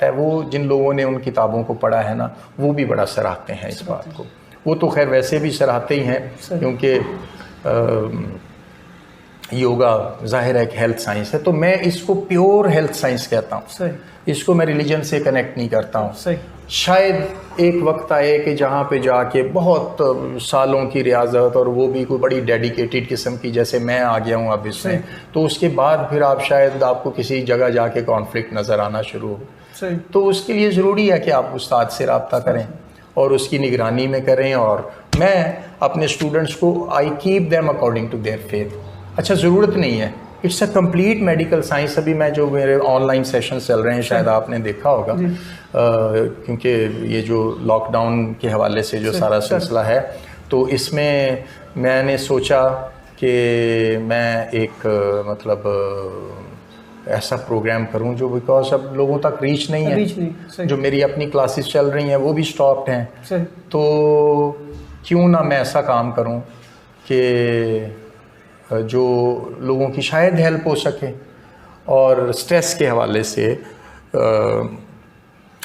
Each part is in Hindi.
है, वो जिन लोगों ने उन किताबों को पढ़ा है ना, वो भी बड़ा सराहते हैं इस बात को। वो तो खैर वैसे भी सराहते ही हैं, क्योंकि योगा ज़ाहिर है एक हेल्थ साइंस है, तो मैं इसको प्योर हेल्थ साइंस कहता हूँ। इसको मैं रिलीजन से कनेक्ट नहीं करता हूँ। शायद एक वक्त आए कि जहाँ पे जाके बहुत सालों की रियाजत, और वो भी कोई बड़ी डेडिकेटेड किस्म की, जैसे मैं आ गया हूँ अब इसमें, तो उसके बाद फिर आप शायद आपको किसी जगह जाके कॉन्फ्लिक्ट नज़र आना शुरू हो। तो उसके लिए ज़रूरी है कि आप उस्ताद से रब्ता करें और उसकी निगरानी में करें। और मैं अपने स्टूडेंट्स को I keep them according to their faith. अच्छा, ज़रूरत नहीं है, it's a complete medical science. अभी मैं जो मेरे ऑनलाइन सेशन चल रहे हैं, शायद आपने देखा होगा, क्योंकि ये जो लॉकडाउन के हवाले से जो सारा सिलसिला है, तो इसमें मैंने सोचा कि मैं एक ऐसा प्रोग्राम करूं जो, बिकॉज अब लोगों तक रीच नहीं है, जो मेरी अपनी क्लासेस चल रही हैं वो भी स्टॉप्ड हैं, तो क्यों ना मैं ऐसा काम करूं कि जो लोगों की शायद हेल्प हो सके। और स्ट्रेस के हवाले से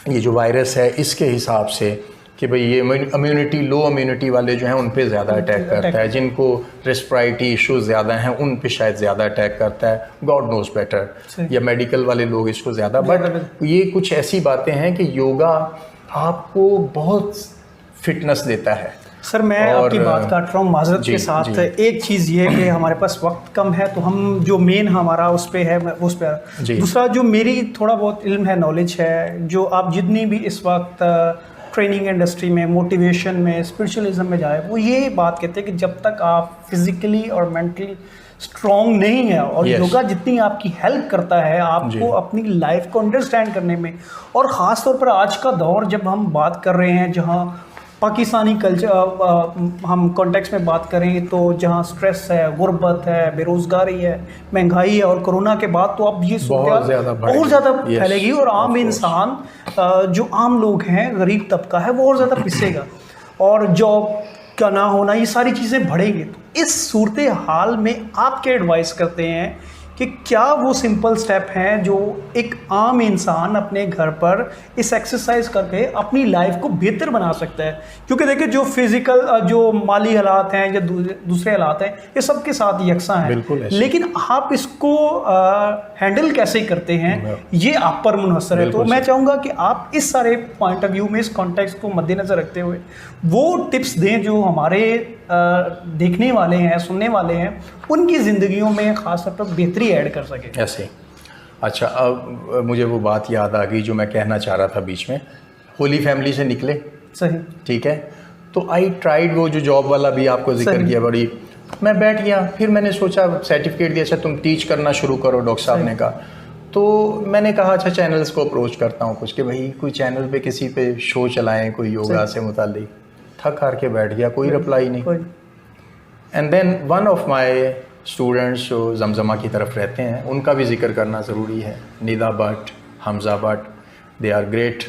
ये जो वायरस है, इसके हिसाब से कि भाई ये इम्यूनिटी, लो इम्यूनिटी वाले जो हैं उन पे ज़्यादा अटैक करता है, जिनको रेस्पिरेटरी इश्यूज ज़्यादा हैं उन पे शायद ज़्यादा अटैक करता है, गॉड नोज बेटर, या मेडिकल वाले लोग इसको ज़्यादा। बट ये कुछ ऐसी बातें हैं कि योगा आपको बहुत फिटनेस देता है। सर मैं आपकी बात काट रहा हूँ माजरत के साथ। एक चीज़ ये है कि हमारे पास वक्त कम है, तो हम जो मेन हमारा उस पर है उस पर। दूसरा जो मेरी थोड़ा बहुत इल्म है, नॉलेज है, जो आप जितनी भी इस वक्त ट्रेनिंग इंडस्ट्री में, मोटिवेशन में, स्पिरिचुअलिज्म में जाए, वो ये बात कहते हैं कि जब तक आप फिजिकली और मेंटली स्ट्रॉन्ग नहीं है, और योगा जितनी आपकी हेल्प करता है आपको अपनी लाइफ को अंडरस्टैंड करने में, और ख़ास तौर पर आज का दौर जब हम बात कर रहे हैं, जहाँ पाकिस्तानी कल्चर हम कॉन्टेक्स्ट में बात करें, तो जहाँ स्ट्रेस है, गुर्बत है, बेरोज़गारी है, महंगाई है, और कोरोना के बाद तो अब ये बहुत ज़्यादा फैलेगी, और आम इंसान जो आम लोग हैं, गरीब तबका है, वो और ज़्यादा पिसेगा, और जॉब का ना होना, ये सारी चीज़ें बढ़ेंगी। तो इस सूरत हाल में आप क्या एडवाइस करते हैं कि क्या वो सिंपल स्टेप हैं जो एक आम इंसान अपने घर पर इस एक्सरसाइज करके अपनी लाइफ को बेहतर बना सकता है? क्योंकि देखिए जो फिजिकल, जो माली हालात हैं या दूसरे हालात हैं, ये सबके साथ यकसा हैं, लेकिन आप इसको हैंडल कैसे करते हैं, ये आप पर मुनहसर है। तो मैं चाहूँगा कि आप इस सारे पॉइंट ऑफ व्यू में, इस कॉन्टेक्स्ट को मद्देनज़र रखते हुए वो टिप्स दें जो हमारे देखने वाले हैं, सुनने वाले हैं, उनकी ज़िंदगियों में ख़ास तौर पर बेहतरी ऐड कर सके। ऐसे। अच्छा, अब मुझे वो बात याद आ गई जो मैं कहना चाह रहा था बीच में। होली फैमिली से निकले, सही, ठीक है, तो आई ट्राइड, वो जो जॉब वाला भी आपको जिक्र किया, बड़ी मैं बैठ गया, फिर मैंने सोचा सर्टिफिकेट दिया, अच्छा तुम टीच करना शुरू करो, डॉक्टर साहब ने कहा। तो मैंने कहा अच्छा चैनल्स को अप्रोच करता हूँ कुछ, कि भाई कोई चैनल पे किसी पे शो चलाएं कोई योगा से मुताल्लिक। थक हार के बैठ गया, कोई रिप्लाई नहीं। And then one of my students जो जमजमा की तरफ रहते हैं, उनका भी जिक्र करना ज़रूरी है, Nida Bhatt, Hamza Bhatt, they are great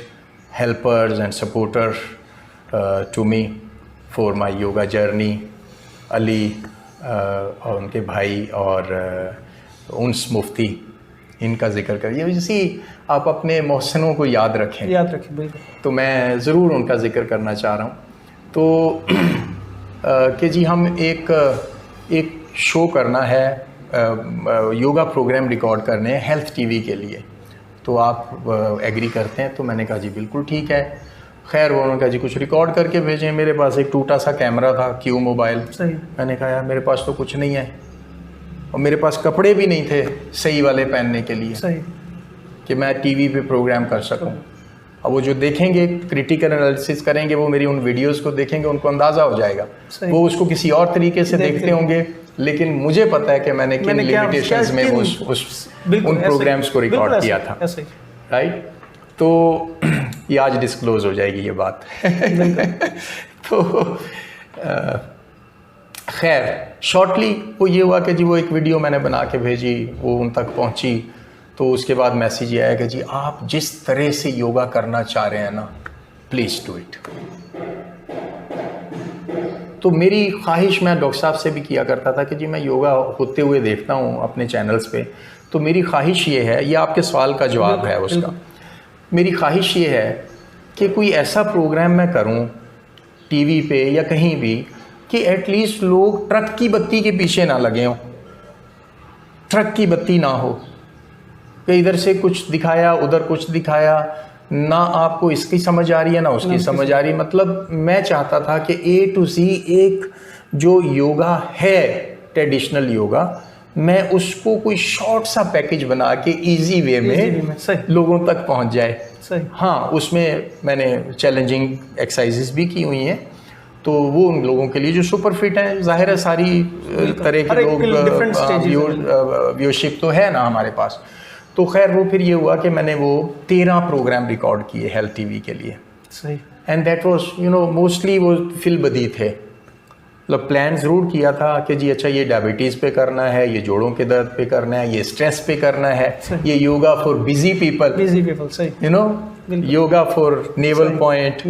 helpers and supporter to me for my yoga journey. Ali और उनके भाई और उन्स मुफ्ती, इनका जिक्र करिए। इसी आप अपने मोहसिनों को याद रखें बिल्कुल। तो मैं ज़रूर उनका जिक्र करना चाह रहा हूँ। तो कि जी हम एक शो करना है, योगा प्रोग्राम रिकॉर्ड करने हैं हेल्थ टीवी के लिए, तो आप एग्री करते हैं? तो मैंने कहा जी बिल्कुल ठीक है। खैर वो उन्होंने कहा जी कुछ रिकॉर्ड करके भेजें। मेरे पास एक टूटा सा कैमरा था, क्यू मोबाइल। मैंने कहा यार मेरे पास तो कुछ नहीं है, और मेरे पास कपड़े भी नहीं थे सही वाले पहनने के लिए कि मैं टीवी पे प्रोग्राम कर सकूं। अब वो जो देखेंगे, क्रिटिकल एनालिसिस करेंगे, वो मेरी उन वीडियोस को देखेंगे, उनको अंदाज़ा हो जाएगा। वो उसको किसी और तरीके से देखते होंगे, लेकिन मुझे पता है कि मैंने किन लिमिटेशंस में उन प्रोग्राम्स को रिकॉर्ड किया था, राइट। तो ये आज डिस्क्लोज हो जाएगी ये बात। तो खैर शॉर्टली वो ये हुआ कि जी वो एक वीडियो मैंने बना के भेजी, वो उन तक पहुंची, तो उसके बाद मैसेज ये आया कि जी आप जिस तरह से योगा करना चाह रहे हैं ना, प्लीज़ डू इट। तो मेरी ख्वाहिश, मैं डॉक्टर साहब से भी किया करता था कि जी मैं योगा होते हुए देखता हूँ अपने चैनल्स पे, तो मेरी ख्वाहिश ये है, ये आपके सवाल का जवाब है उसका, मेरी ख्वाहिश ये है कि कोई ऐसा प्रोग्राम मैं करूं टीवी पे या कहीं भी कि एटलीस्ट लोग ट्रक की बत्ती के पीछे ना लगे हों, ट्रक की बत्ती ना हो कि इधर से कुछ दिखाया उधर कुछ दिखाया, ना आपको इसकी समझ आ रही है ना उसकी समझ आ रही। मतलब मैं चाहता था कि A to Z एक जो योगा है ट्रेडिशनल योगा, मैं उसको कोई शॉर्ट सा पैकेज बना के इजी वे में लोगों तक पहुंच जाए। सही। हाँ, उसमें मैंने चैलेंजिंग एक्सरसाइजेस भी की हुई हैं, तो वो उन लोगों के लिए जो सुपर फिट हैं, जाहिर है सारी तरह के लोग व्यूअरशिप तो है ना हमारे पास। तो खैर वो फिर ये हुआ कि मैंने वो 13 प्रोग्राम रिकॉर्ड किए हेल्थ टीवी के लिए। सही। एंड दैट वाज मोस्टली वो फिलबदी थे। मतलब प्लान ज़रूर किया था कि जी अच्छा ये डायबिटीज़ पे करना है, ये जोड़ों के दर्द पे करना है, ये स्ट्रेस पे करना है, ये योगा फॉर बिजी पीपल, सही। योगा फॉर नेवल पॉइंट,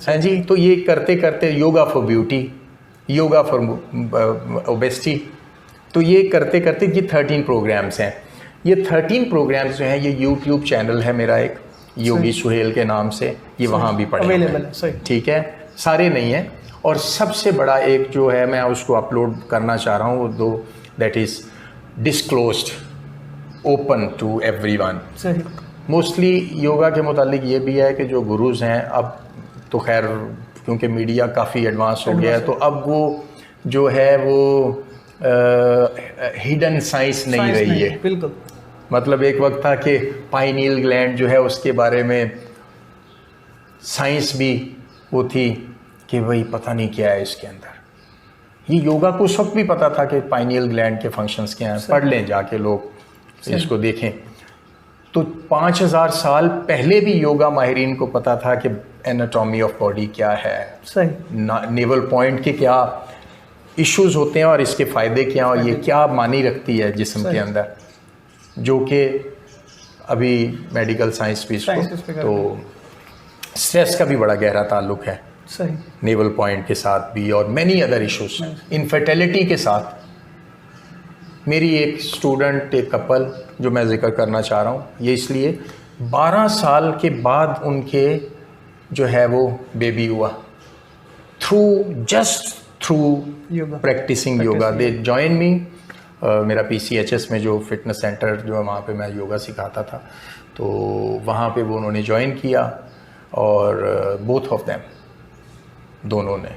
हाँ जी। तो ये करते करते yoga for beauty, yoga for obesity, तो ये करते करते ये 13 प्रोग्राम्स हैं। ये 13 प्रोग्राम्स जो हैं ये यूट्यूब चैनल है मेरा एक, योगी सुहेल के नाम से, ये वहाँ भी पड़े अवेलेबल है। ठीक है, सारे नहीं हैं। और सबसे बड़ा एक जो है मैं उसको अपलोड करना चाह रहा हूँ वो दो, that is disclosed, open to everyone. सही। मोस्टली योगा के मुतालिक ये भी है कि जो गुरुज हैं, अब तो खैर क्योंकि मीडिया काफ़ी एडवांस हो गया है, तो अब वो जो है वो हिडन साइंस नहीं रही है। बिल्कुल। मतलब एक वक्त था कि पाइनियल ग्लैंड जो है उसके बारे में साइंस भी वो थी कि भाई पता नहीं क्या है इसके अंदर। ये योगा को उस वक्त भी पता था कि पाइनियल ग्लैंड के फंक्शंस क्या हैं, पढ़ लें जाके लोग इसको देखें। तो 5000 साल पहले भी योगा माहिरीन को पता था कि एनाटॉमी ऑफ बॉडी क्या है, सही, नेवल पॉइंट के क्या इश्यूज होते हैं और इसके फ़ायदे क्या और ये क्या मानी रखती है जिस्म के अंदर, जो कि अभी मेडिकल साइंस भी इसको, तो स्ट्रेस का भी बड़ा गहरा ताल्लुक है सही, नेवल पॉइंट के साथ भी और मैनी अदर इश्यूज, इनफर्टिलिटी के साथ। मेरी एक स्टूडेंट, एक कपल जो मैं जिक्र करना चाह रहा हूँ, ये इसलिए 12 साल के बाद उनके जो है वो बेबी हुआ, just through practicing yoga. They join me, मेरा PCHS में जो फिटनेस सेंटर जो है वहाँ पे मैं योगा सिखाता था, तो वहाँ पे वो उन्होंने ज्वाइन किया और बोथ ऑफ देम, दोनों ने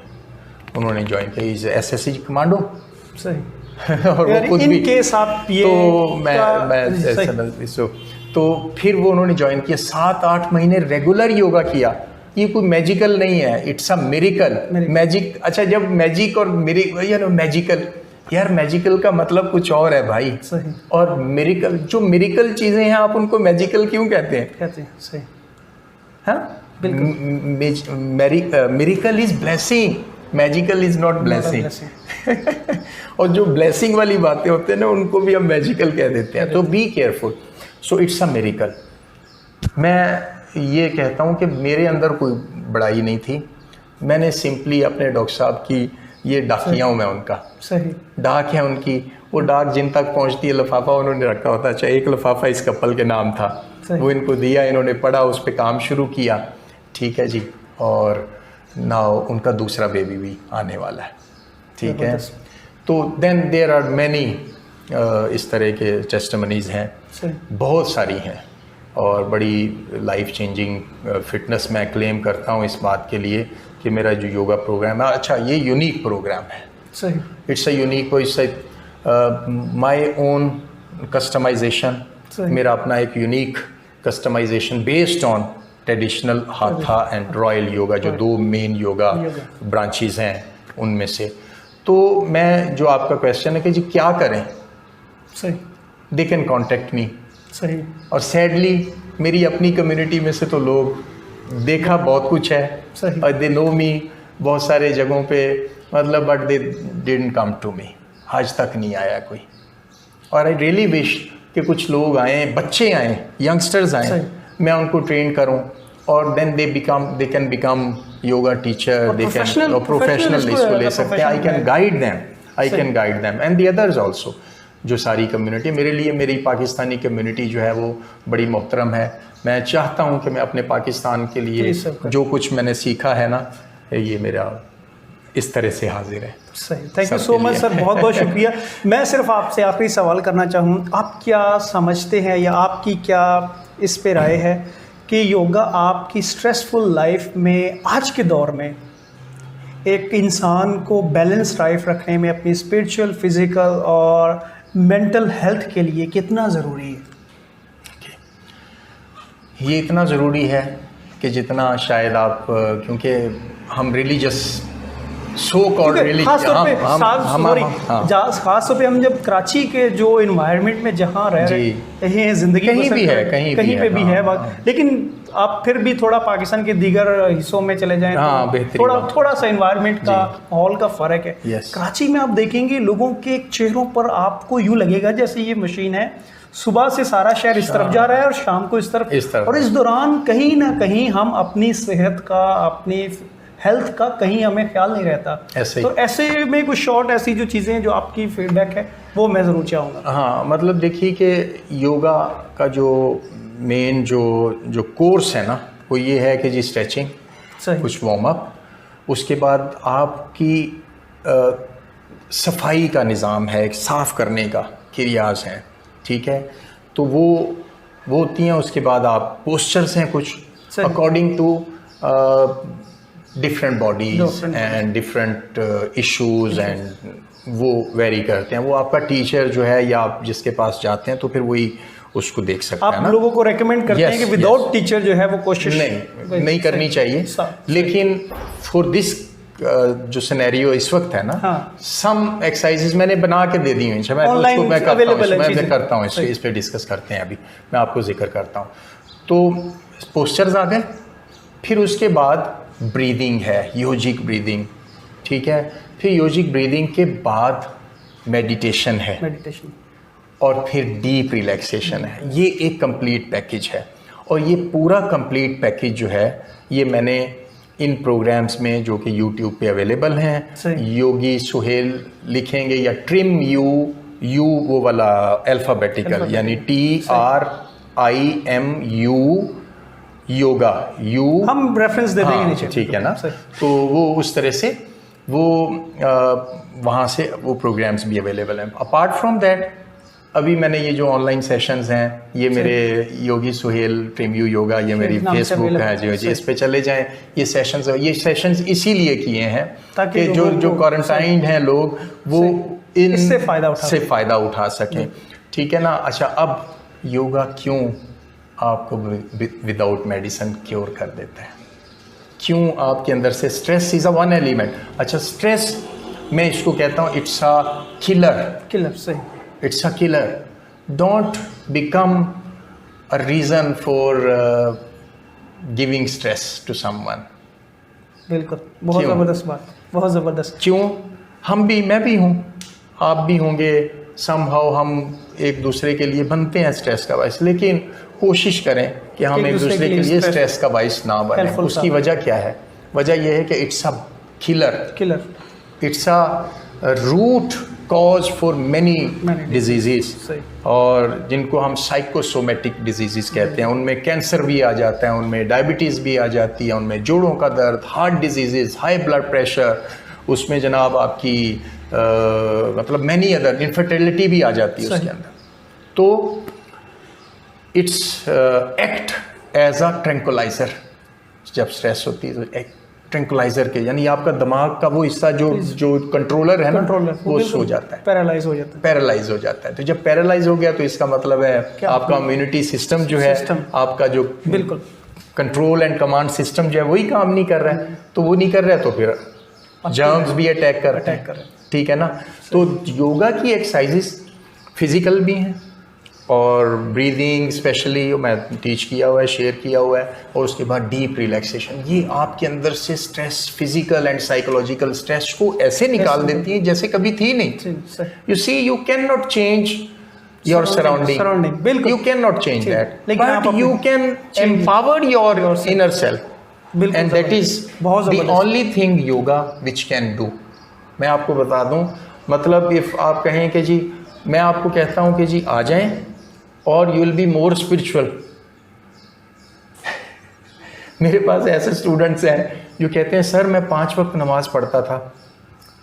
उन्होंने ज्वाइन किया। इज SSC कमांडो, सही। और वो खुद भी केस आप ये तो मैं तो फिर वो उन्होंने ज्वाइन किया, 7-8 महीने रेगुलर योगा किया। ये कोई मैजिकल नहीं है, इट्स अ मिरेकल। मैजिक, अच्छा जब मैजिक और मैजिकल, यार मैजिकल का मतलब कुछ और है भाई, सही। और मिरेकल, जो मिरेकल चीजें हैं आप उनको मैजिकल क्यों कहते हैं? सही, हाँ, miracle is blessing, magical is not blessing. और जो ब्लेसिंग वाली बातें होते हैं ना उनको भी हम मैजिकल कह देते हैं, तो be careful. So it's a miracle. मैं ये कहता हूँ कि मेरे अंदर कोई बड़ाई नहीं थी, मैंने सिंपली अपने डॉक्टर साहब की, ये डाकिया हूँ मैं उनका, सही, डाक है उनकी, वो डाक जिन तक पहुँचती है, लिफाफा उन्होंने रखा होता है। अच्छा, एक लिफाफा इस कपल के नाम था, वो इनको दिया, इन्होंने पढ़ा, उस पर काम शुरू किया, ठीक है जी, और नाउ उनका दूसरा बेबी भी आने वाला है, ठीक है। तो देन देयर आर मैनी इस तरह के टेस्टिमनीज हैं, बहुत सारी हैं, और बड़ी लाइफ चेंजिंग फिटनेस मैं क्लेम करता हूँ इस बात के लिए कि मेरा जो योगा प्रोग्राम है, अच्छा ये यूनिक प्रोग्राम है, सही, it's a unique, it's my own customization, मेरा अपना एक unique customization based on traditional hatha and royal yoga, जो दो मेन योगा ब्रांचेस हैं उनमें से। तो मैं, जो आपका क्वेश्चन है कि जी क्या करें, सही, दे कैन कॉन्टेक्ट मी, सही। और सैडली मेरी अपनी कम्युनिटी में से तो लोग, देखा बहुत कुछ है, सही, और दे नो मी बहुत सारे जगहों पे, मतलब but they didn't come to me, आज तक नहीं आया कोई। और आई रियली विश कि कुछ लोग आए, बच्चे आए, यंगस्टर्स आए, मैं उनको ट्रेन करूं, और then they can become yoga teacher, they can professional इसको ले सकते हैं। I can guide them and the others also. जो सारी कम्युनिटी मेरे लिए, मेरी पाकिस्तानी कम्युनिटी जो है वो बड़ी मोहतरम है, मैं चाहता हूँ कि मैं अपने पाकिस्तान के लिए जो कुछ मैंने सीखा है ना, ये मेरा इस तरह से हाजिर है। सही, thank you so much sir, बहुत बहुत शुक्रिया। मैं सिर्फ आपसे आखिरी सवाल करना चाहूँ, आप क्या समझते हैं या आपकी क्या इस पे राय है कि योगा आपकी स्ट्रेसफुल लाइफ में आज के दौर में एक इंसान को बैलेंस लाइफ रखने में अपनी स्पिरिचुअल, फिजिकल और मेंटल हेल्थ के लिए कितना ज़रूरी है? ये इतना ज़रूरी है कि जितना शायद आप, क्योंकि हम रिलीजियस खास तौर पे हम जब कराची के जो इन्वायरमेंट में जहाँ रह रहे हैं, जिंदगी कहीं पे भी है, लेकिन आप फिर भी थोड़ा पाकिस्तान के दीगर हिस्सों में चले जाएं तो थोड़ा सा इन्वायरमेंट का, माहौल का फ़र्क है। कराची में आप देखेंगे लोगों के चेहरों पर आपको यूँ लगेगा जैसे ये मशीन है, सुबह से सारा शहर इस तरफ जा रहा है और शाम को इस तरफ। और इस दौरान कहीं ना कहीं हम अपनी सेहत का, अपनी हेल्थ का कहीं हमें ख्याल नहीं रहता। तो ऐसे में कुछ शॉर्ट ऐसी जो चीज़ें जो आपकी फीडबैक है वो मैं ज़रूर चाहूँगा। हाँ, मतलब देखिए कि योगा का जो मेन जो कोर्स है ना, वो ये है कि जी स्ट्रेचिंग, कुछ वार्म अप, उसके बाद आपकी सफाई का निज़ाम है, एक साफ़ करने का क्रियाज हैं, ठीक है, तो वो होती हैं। उसके बाद आप पोस्चर्स हैं कुछ according to different bodies and different issues and वो वेरी करते हैं। वो आपका टीचर जो है या आप जिसके पास जाते हैं तो फिर वही उसको देख सकते हैं। आप लोगों को रेकमेंड करते हैं कि विदाउट टीचर जो है वो कोशिश नहीं करनी चाहिए, लेकिन फॉर दिस जो सिनेरियो इस वक्त है ना, सम एक्सरसाइजेज मैंने बना के दे दी हुई हैं, मैं करता हूँ, इस पे डिस्कस करते हैं, अभी मैं आपको जिक्र करता हूँ। तो पोस्चर्स आ गए, फिर उसके बाद ब्रीदिंग है, योजिक ब्रीदिंग, ठीक है, फिर योजिक ब्रीदिंग के बाद मेडिटेशन है, और फिर डीप रिलैक्सेशन है। ये एक कंप्लीट पैकेज है, और ये पूरा कंप्लीट पैकेज जो है ये मैंने इन प्रोग्राम्स में जो कि यूट्यूब पे अवेलेबल हैं, योगी सुहेल लिखेंगे या ट्रिम यू वो वाला अल्फ़ाबेटिकल, यानी TRIMU योगा, यू हम रेफरेंस दे देंगे नीचे, ठीक है ना। तो वो उस तरह से वो वहाँ से वो प्रोग्राम्स भी अवेलेबल हैं। अपार्ट फ्रॉम दैट अभी मैंने ये जो ऑनलाइन सेशंस हैं, ये मेरे योगी सुहेल ट्रिम यू योगा, ये मेरी फेसबुक है जी, इस पे चले जाएं। ये सेशंस इसीलिए किए हैं ताकि जो क्वारंटाइंड हैं लोग वो इससे फ़ायदा उठा सकें, ठीक है ना। अच्छा, अब योगा क्यों आपको विदाउट मेडिसिन क्योर कर देता है, क्यों आपके अंदर से stress is a one element. अच्छा, स्ट्रेस मैं इसको कहता हूँ इट्स अ किलर सही, it's a killer. Don't become a reason for giving stress to someone. बिल्कुल, बहुत ज़बरदस्त बात, बहुत ज़बरदस्त। क्यों? मैं भी हूँ, आप भी होंगे, समहाउ हम एक दूसरे के लिए बनते हैं स्ट्रेस का बाइस, लेकिन कोशिश करें कि हम एक दूसरे के लिए स्ट्रेस का बाइस ना बने। उसकी वजह क्या है? वजह यह है कि it's a killer, it's a root cause for many diseases, और जिनको हम साइकोसोमेटिक डिजीज़ कहते हैं। उनमें कैंसर भी आ जाता है, उनमें डायबिटीज़ भी आ जाती है, उनमें जोड़ों का दर्द, heart disease, high blood pressure, उसमें जनाब आपकी मतलब मैनी अदर इनफर्टिलिटी भी आ जाती है उसके अंदर। तो it's act as a tranquilliser. जब स्ट्रेस होती है तो एक ट्रैंकुलाइज़र के, यानी आपका दिमाग का वो हिस्सा जो कंट्रोलर है ना, वो सो जाता है, पैरालाइज हो जाता है। तो जब पैरालाइज हो गया तो इसका मतलब है आपका इम्यूनिटी सिस्टम जो है, आपका जो बिल्कुल कंट्रोल एंड कमांड सिस्टम जो है वही काम नहीं कर रहा है। तो वो नहीं कर रहा है तो फिर जर्म्स भी अटैक कर रहे हैं, ठीक है ना। तो योगा की एक्सरसाइजेस फिजिकल भी हैं, और ब्रीदिंग स्पेशली मैं टीच किया हुआ है, शेयर किया हुआ है, और उसके बाद डीप रिलैक्सेशन, ये आपके अंदर से stress, physical and psychological stress को ऐसे निकाल देती है जैसे कभी थी नहीं। You see, you can not change your surrounding, you can not change that, but you can empower your inner self, and that is the only thing yoga which can do. मैं आपको बता दूं, मतलब इफ आप कहें कि जी, मैं आपको कहता हूं कि जी आ जाएं और you will be more spiritual, मेरे पास ऐसे स्टूडेंट्स हैं जो कहते हैं सर मैं 5 वक्त नमाज पढ़ता था,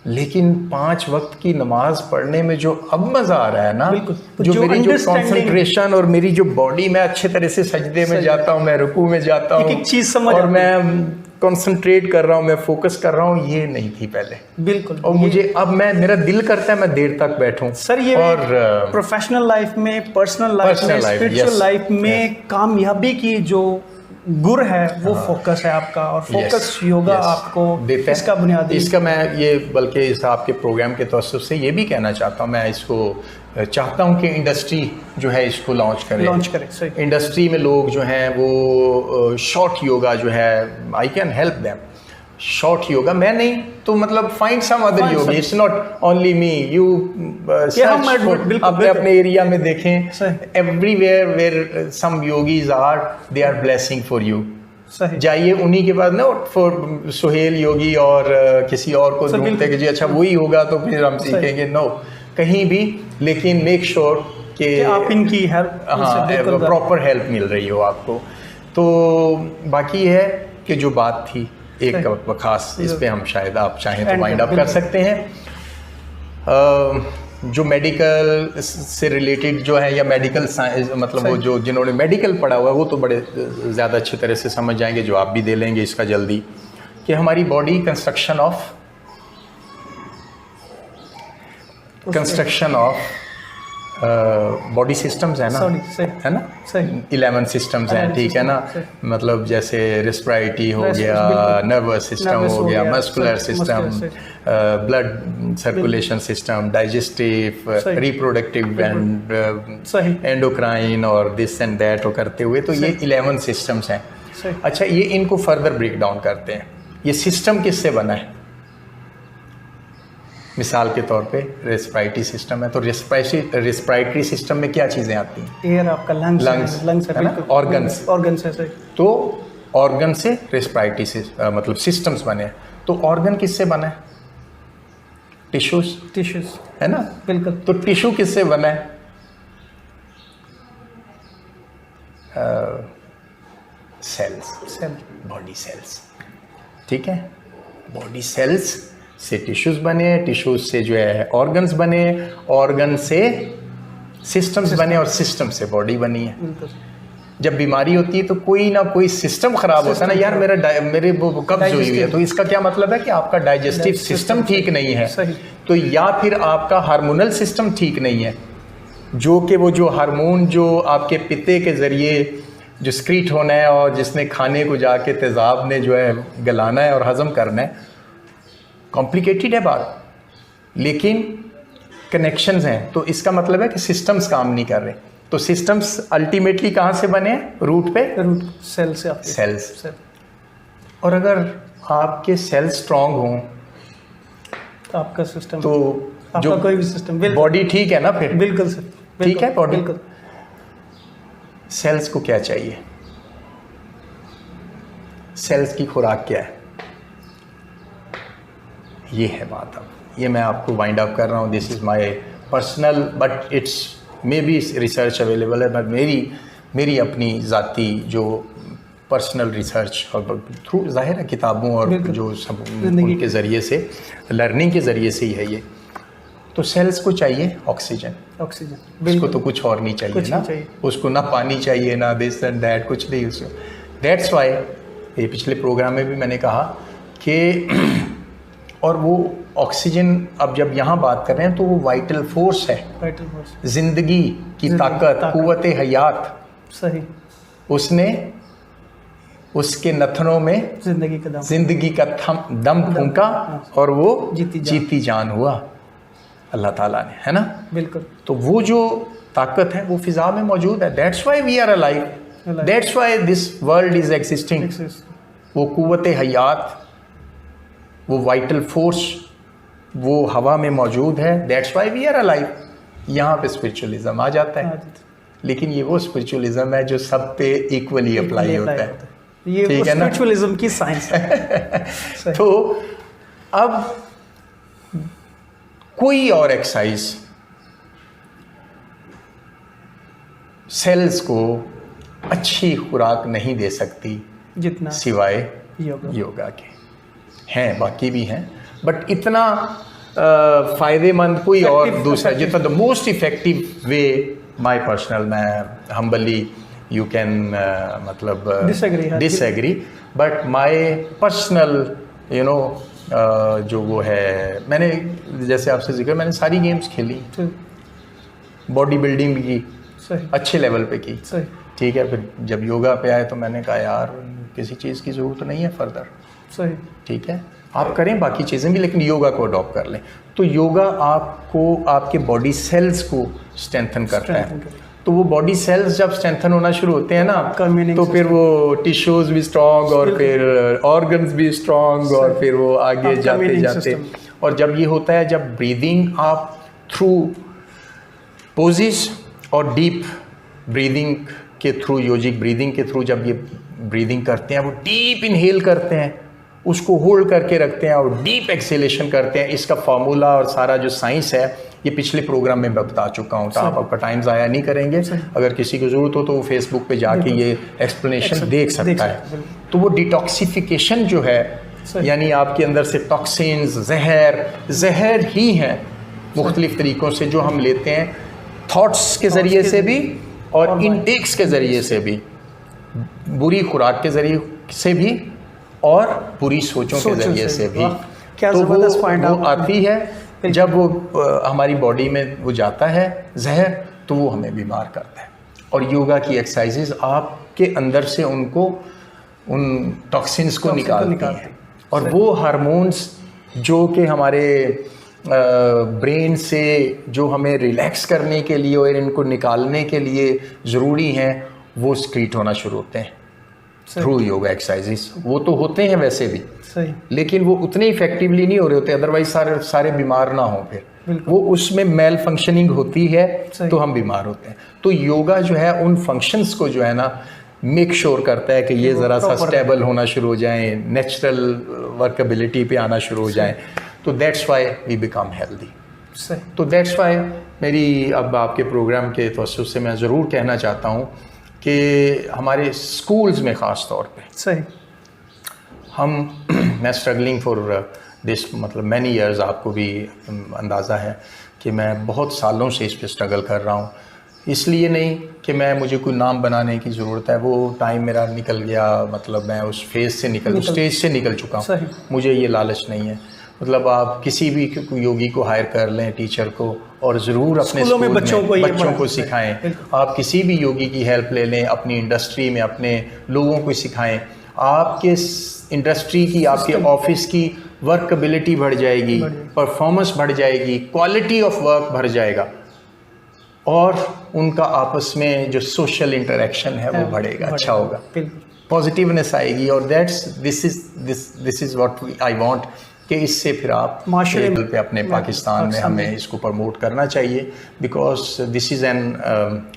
लेकिन 5 वक्त की नमाज पढ़ने में जो अब मज़ा आ रहा है ना, बिल्कुल, जो मेरी जो understanding- कंसंट्रेशन और मेरी जो बॉडी, मैं अच्छे तरह से सजदे में जाता हूँ, मैं रुकू में जाता हूँ, एक चीज़ समझ और आती मैं कंसंट्रेट कर रहा हूँ, मैं फोकस कर रहा हूँ, ये नहीं थी पहले। बिल्कुल। और मुझे अब मेरा दिल करता है मैं देर तक बैठूं। सर ये और प्रोफेशनल लाइफ में, पर्सनल लाइफ में, personal life, spiritual yes, life में कामयाबी की जो गुर है वो फोकस है आपका, और फोकस योगा आपको देता है। इसका बुनियादी। इसका मैं ये बल्कि इस आपके प्रोग्राम के तवज्जुह से ये भी कहना चाहता हूँ, मैं इसको चाहता हूँ कि इंडस्ट्री जो है इसको लॉन्च करे। सही। इंडस्ट्री में लोग जो हैं वो शॉर्ट योगा जो है, I can help them. Short yoga मैं नहीं तो मतलब find some other yoga, it's not only me, you अपने एरिया में देखें, everywhere where some yogis are, they are blessing for you. जाइए उन्हीं के पास ना, फॉर सुहेल योगी और किसी और को ढूंढते कि जी अच्छा वही होगा तो फिर हम सीखेंगे, नो, कहीं भी, लेकिन मेक श्योर कि आप इनकी हेल्प, हाँ, प्रॉपर हेल्प मिल रही हो आपको। तो बाकी है कि जो बात थी एक खास, इस पे हम शायद आप चाहें तो वाइंड अप कर सकते हैं। जो मेडिकल से रिलेटेड जो है, या मेडिकल साइंस, मतलब वो जो जिन्होंने मेडिकल पढ़ा हुआ है वो तो बड़े ज़्यादा अच्छी तरह से समझ जाएंगे, जो आप भी दे लेंगे इसका जल्दी, कि हमारी body construction of body systems है ना, है ना, 11 सिस्टम्स हैं, ठीक है ना, मतलब जैसे रेस्पिरेटरी हो गया, नर्वस सिस्टम हो गया, muscular system, blood circulation system, digestive, reproductive and endocrine और दिस एंड दैट करते हुए, तो ये 11 सिस्टम्स हैं। अच्छा, ये इनको फर्दर ब्रेक डाउन करते हैं, ये सिस्टम किससे बना है? मिसाल के तौर पे रेस्पिरेटरी सिस्टम है, तो रेस्पिरेटरी सिस्टम में क्या चीज़ें आती हैं? एयर, आपका लंग्स है ना, ऑर्गन्स है। तो ऑर्गन से रेस्पिरेटरी से मतलब सिस्टम्स बने हैं। तो ऑर्गन किससे बना है? टिश्यूज है ना, बिल्कुल। तो टिश्यू किससे बना है? सेल्स, बॉडी सेल्स, ठीक है, बॉडी सेल्स से टिश्यूज बने, टिश्यूज से जो है ऑर्गन्स बने, ऑर्गन से सिस्टम्स बने, और सिस्टम से बॉडी बनी है। जब बीमारी होती है तो कोई ना कोई सिस्टम खराब होता है ना, यार मेरे वो कब्ज हुई है, तो इसका क्या मतलब है कि आपका डाइजेस्टिव सिस्टम ठीक नहीं है, तो या फिर आपका हार्मोनल सिस्टम ठीक नहीं है, जो कि वो जो हार्मोन जो आपके पित्ते के ज़रिए जो स्क्रीट होना है, और जिसने खाने को जाके तेज़ाब ने जो है गलाना है और हज़म करना है, कॉम्प्लिकेटेड है बात, लेकिन कनेक्शंस हैं, तो इसका मतलब है कि सिस्टम्स काम नहीं कर रहे। तो सिस्टम्स अल्टीमेटली कहाँ से बने हैं? रूट पे, सेल से, सेल्स। और अगर आपके सेल्स स्ट्रांग हों तो आपका सिस्टम, तो आपका कोई भी सिस्टम, बॉडी ठीक है ना, फिर बिल्कुल सर, ठीक है बॉडी। सेल्स को क्या चाहिए? सेल्स की खुराक क्या है? ये है बात। अब ये मैं आपको वाइंड अप कर रहा हूँ, this is my personal, but it's may be research available है, बट मेरी अपनी ज़ाती जो पर्सनल रिसर्च, और थ्रू जाहिर है किताबों और जो सब उनके ज़रिए से, लर्निंग के ज़रिए से ही है ये। तो सेल्स को चाहिए ऑक्सीजन, उसको तो कुछ और नहीं चाहिए ना, उसको ना पानी चाहिए, ना दिस एंड दैट, कुछ नहीं उसको। दैट्स वाई ये पिछले प्रोग्राम में भी मैंने कहा कि और वो ऑक्सीजन, अब जब यहाँ बात कर रहे हैं तो वो वाइटल फोर्स है, जिंदगी की ताकत, कुव्वत हयात। सही। उसने उसके नथनों में जिंदगी का दम फूंका, और वो जीती जान हुआ अल्लाह ताला ने, है ना, बिल्कुल। तो वो जो ताकत है वो फिजा में मौजूद है। That's why we are alive, that's why this world is existing. वो कुव्वत हयात, वो वाइटल फोर्स, वो हवा में मौजूद है, that's why we are alive. यहाँ पे स्पिरिचुअलिज्म आ जाता है, लेकिन ये वो स्पिरिचुअलिज्म है जो सब पे इक्वली अप्लाई होता है, ये ठीक है ना, स्पिरिचुअलिज्म की साइंस है। तो अब कोई और एक्सरसाइज सेल्स को अच्छी खुराक नहीं दे सकती जितना सिवाय योगा के। हैं, बाकी भी हैं, बट इतना फ़ायदेमंद कोई और दूसरा जितना the most effective way my personal, मैं हम्बली यू कैन मतलब disagree, but my personal you know जो वो है, मैंने जैसे आपसे जिक्र, मैंने सारी गेम्स खेली, बॉडी बिल्डिंग भी की, अच्छे लेवल पे की, ठीक है। फिर जब योगा पे आए तो मैंने कहा यार किसी चीज़ की ज़रूरत नहीं है फर्दर, सही, ठीक है, आप करें बाकी चीज़ें भी, लेकिन योगा को अडॉप्ट कर लें। तो योगा आपको आपके बॉडी सेल्स को स्ट्रेंथन करता है, तो वो बॉडी सेल्स जब स्ट्रेंथन होना शुरू होते हैं ना, तो फिर वो टिश्यूज भी स्ट्रॉन्ग और फिर ऑर्गन्स भी स्ट्रॉन्ग और फिर वो आगे जाते जाते, और जब ये होता है, जब ब्रीदिंग आप थ्रू पोजेस और डीप ब्रीदिंग के थ्रू, योजिक ब्रीदिंग के थ्रू जब ये ब्रीदिंग करते हैं, वो डीप इनहेल करते हैं, उसको होल्ड करके रखते हैं और डीप एक्सेलेशन करते हैं। इसका फार्मूला और सारा जो साइंस है ये पिछले प्रोग्राम में मैं बता चुका हूँ, तो आप आपका टाइम ज़ाया नहीं करेंगे। अगर किसी को ज़रूरत हो तो वो फेसबुक पे जाके ये एक्सप्लेनेशन देख सकता है। तो वो डिटॉक्सिफिकेशन जो है, यानी आपके अंदर से टॉक्सिन्स, जहर ही हैं मुख्तलिफ तरीक़ों से जो हम लेते हैं, थॉट्स के ज़रिए से भी और इनटेक्स के ज़रिए से भी, बुरी खुराक के ज़रिए से भी और बुरी सोचों के ज़रिए से भी। क्या तो ज़बरदस्त पॉइंट वो आती है जब वो हमारी बॉडी में वो जाता है जहर, तो वो हमें बीमार करता है। और योगा की एक्सरसाइजेज आपके अंदर से उनको, उन टॉक्सिन्स को निकालती हैं, और वो हार्मोन्स जो कि हमारे ब्रेन से जो हमें रिलैक्स करने के लिए और इनको निकालने के लिए ज़रूरी हैं, वो स्क्रीट होना शुरू होते हैं थ्रू योगा एक्सरसाइजेस। वो तो होते हैं वैसे भी, सही, लेकिन वो उतने इफेक्टिवली नहीं हो रहे होते, अदरवाइज सारे बीमार ना हो, फिर वो उसमें मेल फंक्शनिंग होती है तो हम बीमार होते हैं। तो योगा जो है उन फंक्शंस को जो है ना मेक श्योर करता है कि ये ज़रा सा स्टेबल होना शुरू हो जाएं, नेचुरल वर्कबिलिटी पे आना शुरू हो जाएं, तो that's why we become healthy. तो दैट्स वाई मेरी अब आपके प्रोग्राम के तवस्सुस से मैं ज़रूर कहना चाहता हूँ कि हमारे स्कूल्स में ख़ास तौर पे सही मैं स्ट्रगलिंग फॉर दिस, मतलब मैनी ईयर्स, आपको भी अंदाज़ा है कि मैं बहुत सालों से इस पे स्ट्रगल कर रहा हूँ। इसलिए नहीं कि मुझे कोई नाम बनाने की ज़रूरत है, वो टाइम मेरा निकल गया, मतलब मैं उस फेज़ से स्टेज से निकल चुका हूँ, मुझे ये लालच नहीं है। मतलब आप किसी भी योगी को हायर कर लें, टीचर को, और ज़रूर अपने स्कूल में बच्चों को सिखाएं। आप किसी भी योगी की हेल्प ले लें, अपनी इंडस्ट्री में अपने लोगों को सिखाएं। आपके इंडस्ट्री की, आपके ऑफिस की वर्कबिलिटी बढ़ जाएगी, परफॉर्मेंस बढ़ जाएगी, क्वालिटी ऑफ वर्क बढ़ जाएगा, और उनका आपस में जो सोशल इंटरेक्शन है वो बढ़ेगा, अच्छा होगा, पॉजिटिवनेस आएगी। और this is what I want, कि इससे फिर आप माशरे पे अपने पाकिस्तान में हमें इसको प्रमोट करना चाहिए, because this is an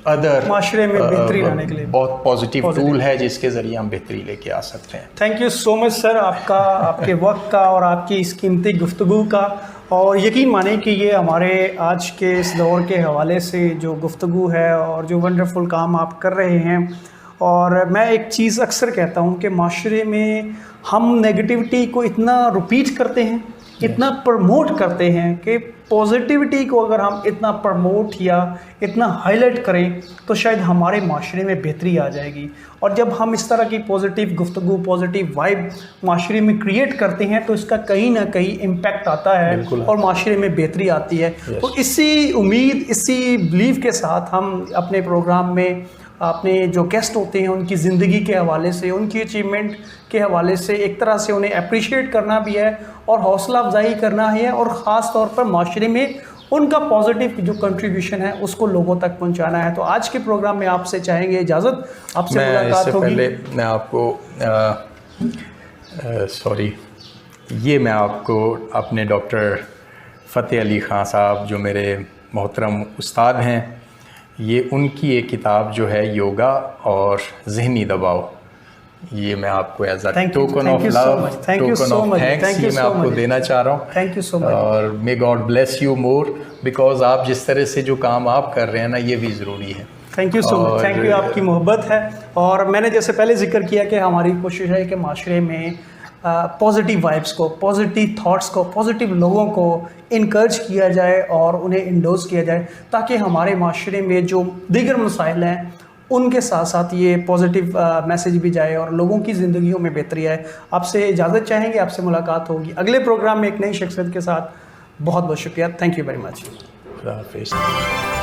other माशरे में बेहतरी लाने के लिए बहुत पॉजिटिव टूल है जिसके ज़रिए हम बेहतरी लेके आ सकते हैं। Thank you so much sir, आपका आपके वक्त का और आपकी इस कीमती गुफ्तगू का, और यकीन माने कि ये हमारे आज के इस दौर के हवाले से जो गुफ्तगू है और जो वंडरफुल काम आप कर रहे हैं। और मैं एक चीज़ अक्सर कहता हूँ कि माशरे में हम नेगेटिविटी को इतना रिपीट करते हैं, इतना प्रमोट करते हैं, कि पॉजिटिविटी को अगर हम इतना प्रमोट या इतना हाईलाइट करें तो शायद हमारे माशरे में बेहतरी आ जाएगी। और जब हम इस तरह की पॉजिटिव गुफ्तगू, पॉजिटिव वाइब माशरे में क्रिएट करते हैं तो इसका कहीं ना कहीं इम्पैक्ट आता है और माशरे में बेहतरी आती है। तो इसी उम्मीद, इसी बिलीव के साथ हम अपने प्रोग्राम में अपने जो गेस्ट होते हैं उनकी ज़िंदगी के हवाले से, उनकी अचीवमेंट के हवाले से एक तरह से उन्हें अप्रिशिएट करना भी है और हौसला अफजाई करना है, और ख़ास तौर पर माशरे में उनका पॉजिटिव जो कंट्रीब्यूशन है उसको लोगों तक पहुंचाना है। तो आज के प्रोग्राम में आपसे चाहेंगे इजाज़त, आपसे मुलाकात होगी। पहले मैं आपको मैं आपको अपने डॉक्टर फ़तेह अली ख़ान साहब, जो मेरे मोहतरम उस्ताद हैं, ये उनकी एक किताब जो है योगा और ज़हनी दबाव, ये मैं आपको as a token of love, token of thanks ये मैं आपको देना चाह रहा हूँ। थैंक यू सो मच, और may God bless you more, because आप जिस तरह से जो काम आप कर रहे हैं ना, ये भी ज़रूरी है। Thank you so much, thank you, आपकी मोहब्बत है। और मैंने जैसे पहले जिक्र किया कि हमारी कोशिश है कि माशरे में पॉजिटिव वाइब्स को, पॉजिटिव थॉट्स को, पॉजिटिव लोगों को इनकरेज किया जाए और उन्हें इंडोज किया जाए, ताकि हमारे माशरे में जो दीगर मसाइल हैं उनके साथ साथ ये पॉजिटिव मैसेज भी जाए और लोगों की ज़िंदगियों में बेहतरी आए। आपसे इजाज़त चाहेंगे, आपसे मुलाकात होगी अगले प्रोग्राम में एक नई शख्सियत के साथ। बहुत बहुत शुक्रिया, थैंक यू वेरी मच। खुदा हाफिज़।